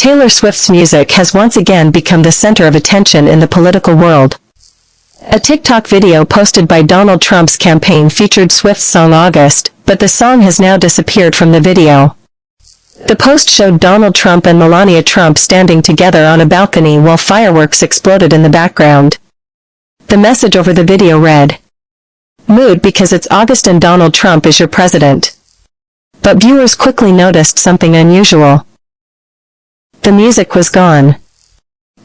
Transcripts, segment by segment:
Taylor Swift's music has once again become the center of attention in the political world. A TikTok video posted by Donald Trump's campaign featured Swift's song August, but the song has now disappeared from the video. The post showed Donald Trump and Melania Trump standing together on a balcony while fireworks exploded in the background. The message over the video read, "Mood because it's August and Donald Trump is your president." But viewers quickly noticed something unusual. The music was gone.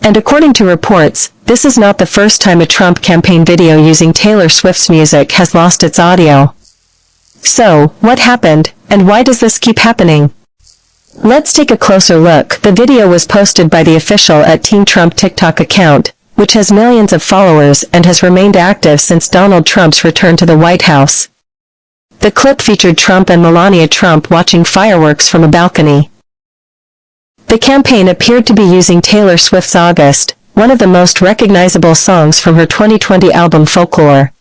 And according to reports, this is not the first time a Trump campaign video using Taylor Swift's music has lost its audio. So, what happened, and why does this keep happening? Let's take a closer look. The video was posted by the official @TeamTrump TikTok account, which has millions of followers and has remained active since Donald Trump's return to the White House. The clip featured Trump and Melania Trump watching fireworks from a balcony. The campaign appeared to be using Taylor Swift's August, one of the most recognizable songs from her 2020 album Folklore.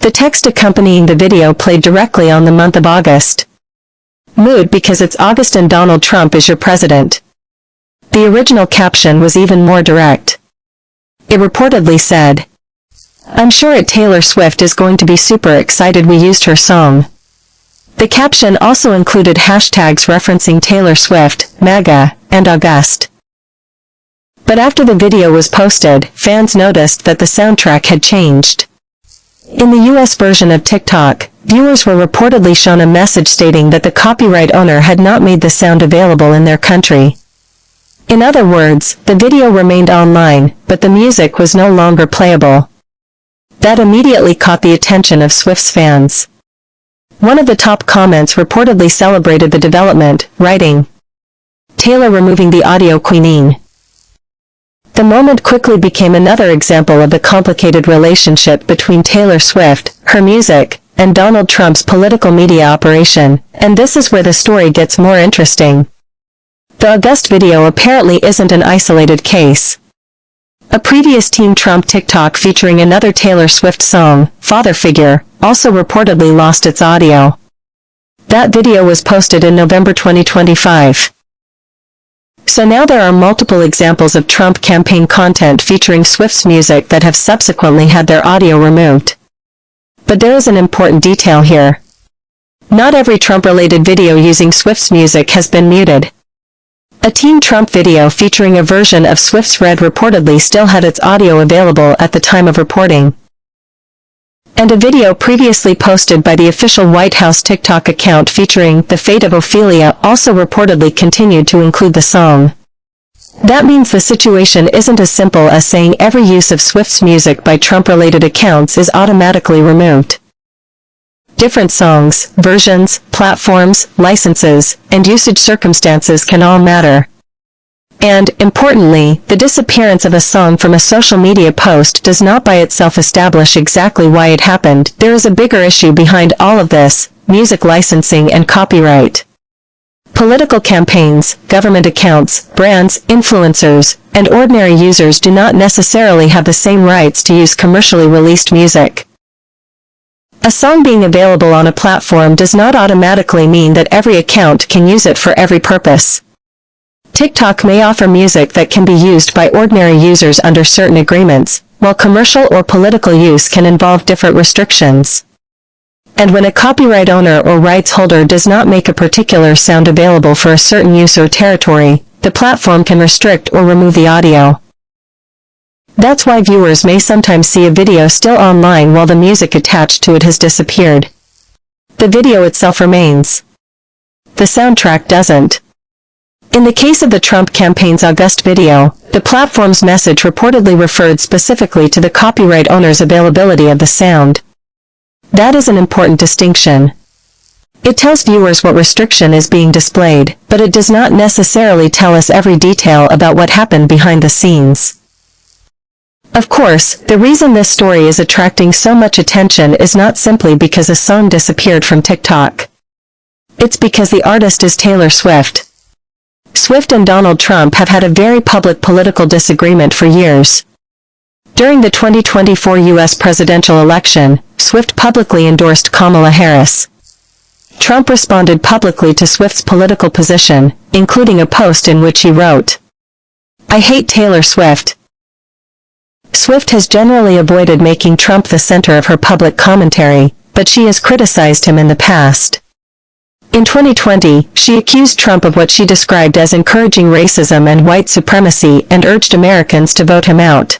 The text accompanying the video played directly on the month of August. "Mood because it's August and Donald Trump is your president." The original caption was even more direct. It reportedly said, "I'm sure Taylor Swift is going to be super excited we used her song." The caption also included hashtags referencing Taylor Swift, MAGA, and August. But after the video was posted, fans noticed that the soundtrack had changed. In the US version of TikTok, viewers were reportedly shown a message stating that the copyright owner had not made the sound available in their country. In other words, the video remained online, but the music was no longer playable. That immediately caught the attention of Swift's fans. One of the top comments reportedly celebrated the development, writing, "Taylor removing the audio queen." The moment quickly became another example of the complicated relationship between Taylor Swift, her music, and Donald Trump's political media operation, and this is where the story gets more interesting. The August video apparently isn't an isolated case. A previous Team Trump TikTok featuring another Taylor Swift song, Father Figure, also reportedly lost its audio. That video was posted in November 2025. So now there are multiple examples of Trump campaign content featuring Swift's music that have subsequently had their audio removed. But there is an important detail here. Not every Trump-related video using Swift's music has been muted. A Team Trump video featuring a version of Swift's Red reportedly still had its audio available at the time of reporting. And a video previously posted by the official White House TikTok account featuring The Fate of Ophelia also reportedly continued to include the song. That means the situation isn't as simple as saying every use of Swift's music by Trump-related accounts is automatically removed. Different songs, versions, platforms, licenses, and usage circumstances can all matter. And, importantly, the disappearance of a song from a social media post does not by itself establish exactly why it happened. There is a bigger issue behind all of this: music licensing and copyright. Political campaigns, government accounts, brands, influencers, and ordinary users do not necessarily have the same rights to use commercially released music. A song being available on a platform does not automatically mean that every account can use it for every purpose. TikTok may offer music that can be used by ordinary users under certain agreements, while commercial or political use can involve different restrictions. And when a copyright owner or rights holder does not make a particular sound available for a certain use or territory, the platform can restrict or remove the audio. That's why viewers may sometimes see a video still online while the music attached to it has disappeared. The video itself remains. The soundtrack doesn't. In the case of the Trump campaign's August video, the platform's message reportedly referred specifically to the copyright owner's availability of the sound. That is an important distinction. It tells viewers what restriction is being displayed, but it does not necessarily tell us every detail about what happened behind the scenes. Of course, the reason this story is attracting so much attention is not simply because a song disappeared from TikTok. It's because the artist is Taylor Swift. Swift and Donald Trump have had a very public political disagreement for years. During the 2024 U.S. presidential election, Swift publicly endorsed Kamala Harris. Trump responded publicly to Swift's political position, including a post in which he wrote, "I hate Taylor Swift." Swift has generally avoided making Trump the center of her public commentary, but she has criticized him in the past. In 2020, she accused Trump of what she described as encouraging racism and white supremacy and urged Americans to vote him out.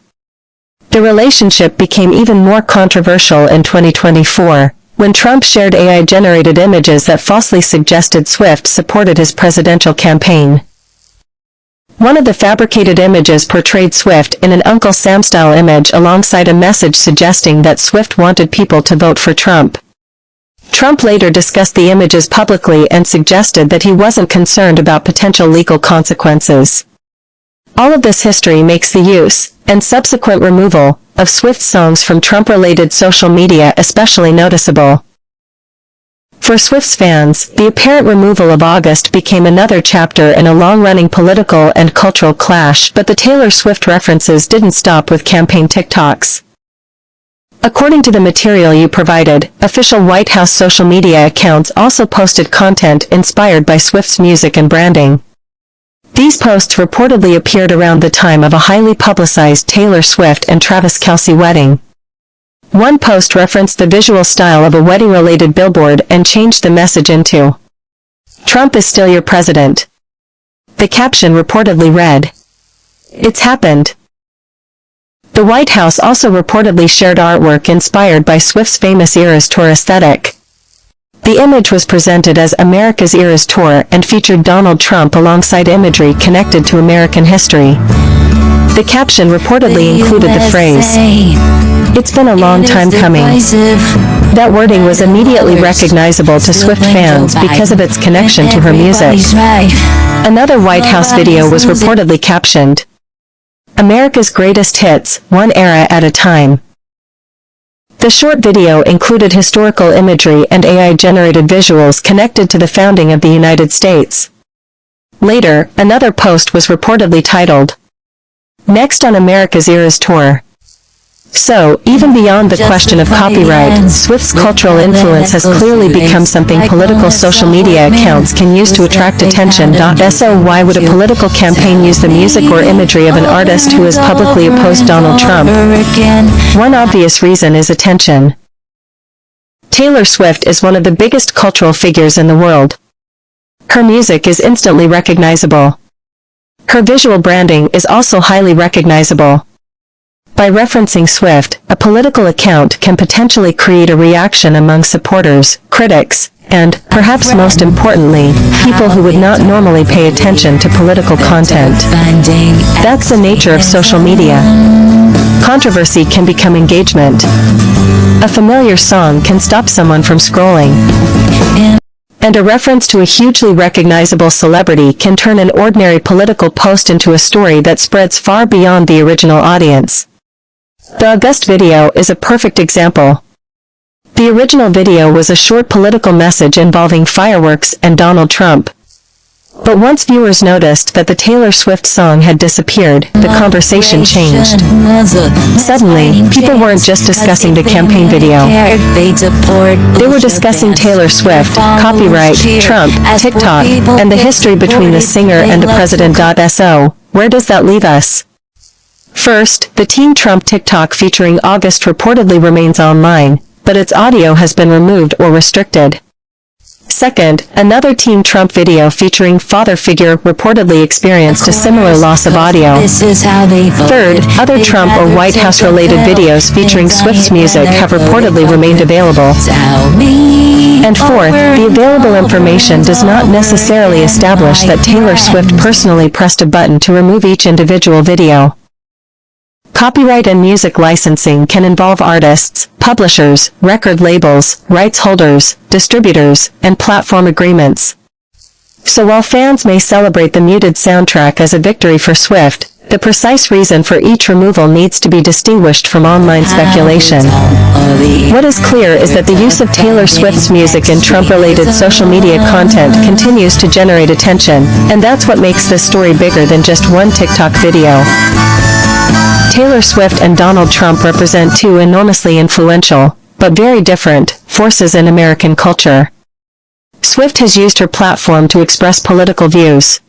The relationship became even more controversial in 2024, when Trump shared AI-generated images that falsely suggested Swift supported his presidential campaign. One of the fabricated images portrayed Swift in an Uncle Sam-style image alongside a message suggesting that Swift wanted people to vote for Trump. Trump later discussed the images publicly and suggested that he wasn't concerned about potential legal consequences. All of this history makes the use, and subsequent removal, of Swift songs from Trump-related social media especially noticeable. For Swift's fans, the apparent removal of August became another chapter in a long-running political and cultural clash, but the Taylor Swift references didn't stop with campaign TikToks. According to the material you provided, official White House social media accounts also posted content inspired by Swift's music and branding. These posts reportedly appeared around the time of a highly publicized Taylor Swift and Travis Kelce wedding. One post referenced the visual style of a wedding-related billboard and changed the message into, "Trump is still your president." The caption reportedly read, "It's happened." The White House also reportedly shared artwork inspired by Swift's famous Eras Tour aesthetic. The image was presented as America's Eras Tour and featured Donald Trump alongside imagery connected to American history. The caption reportedly included the phrase, "It's been a long time coming." That wording was immediately recognizable to Swift fans because of its connection to her music. Another White House video was reportedly captioned, "America's Greatest Hits, One Era at a Time." The short video included historical imagery and AI-generated visuals connected to the founding of the United States. Later, another post was reportedly titled, "Next on America's Eras Tour." So, even beyond the question of copyright, Swift's cultural influence has clearly become something political social media accounts can use to attract attention. So why would a political campaign use the music or imagery of an artist who has publicly opposed Donald Trump? One obvious reason is attention. Taylor Swift is one of the biggest cultural figures in the world. Her music is instantly recognizable. Her visual branding is also highly recognizable. By referencing Swift, a political account can potentially create a reaction among supporters, critics, and, perhaps most importantly, people who would not normally pay attention to political content. That's the nature of social media. Controversy can become engagement. A familiar song can stop someone from scrolling. And a reference to a hugely recognizable celebrity can turn an ordinary political post into a story that spreads far beyond the original audience. The August video is a perfect example. The original video was a short political message involving fireworks and Donald Trump. But once viewers noticed that the Taylor Swift song had disappeared, the conversation changed. Suddenly, people weren't just discussing the campaign video. They were discussing Taylor Swift, copyright, Trump, TikTok, and the history between the singer and the president. So, where does that leave us? First, the Team Trump TikTok featuring August reportedly remains online, but its audio has been removed or restricted. Second, another Team Trump video featuring father figure reportedly experienced a similar loss of audio. Third, other Trump or White House-related videos featuring Swift's music have reportedly remained available. And fourth, the available information does not necessarily establish that Taylor Swift personally pressed a button to remove each individual video. Copyright and music licensing can involve artists, publishers, record labels, rights holders, distributors, and platform agreements. So while fans may celebrate the muted soundtrack as a victory for Swift, the precise reason for each removal needs to be distinguished from online speculation. What is clear is that the use of Taylor Swift's music in Trump-related social media content continues to generate attention, and that's what makes this story bigger than just one TikTok video. Taylor Swift and Donald Trump represent two enormously influential, but very different, forces in American culture. Swift has used her platform to express political views.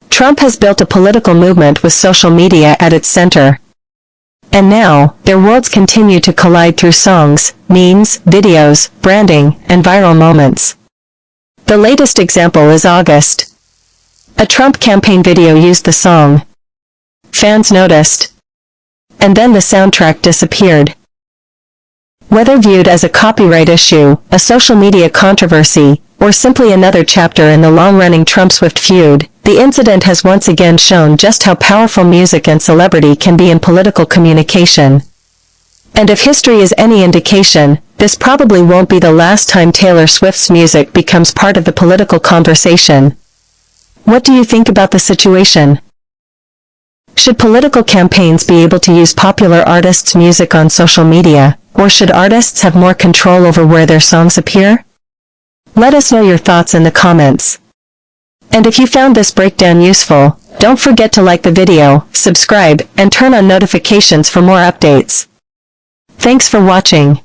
Trump has built a political movement with social media at its center. And now, their worlds continue to collide through songs, memes, videos, branding, and viral moments. The latest example is August. A Trump campaign video used the song. Fans noticed. And then the soundtrack disappeared. Whether viewed as a copyright issue, a social media controversy, or simply another chapter in the long-running Trump-Swift feud, the incident has once again shown just how powerful music and celebrity can be in political communication. And if history is any indication, this probably won't be the last time Taylor Swift's music becomes part of the political conversation. What do you think about the situation? Should political campaigns be able to use popular artists' music on social media, or should artists have more control over where their songs appear? Let us know your thoughts in the comments. And if you found this breakdown useful, don't forget to like the video, subscribe, and turn on notifications for more updates. Thanks for watching.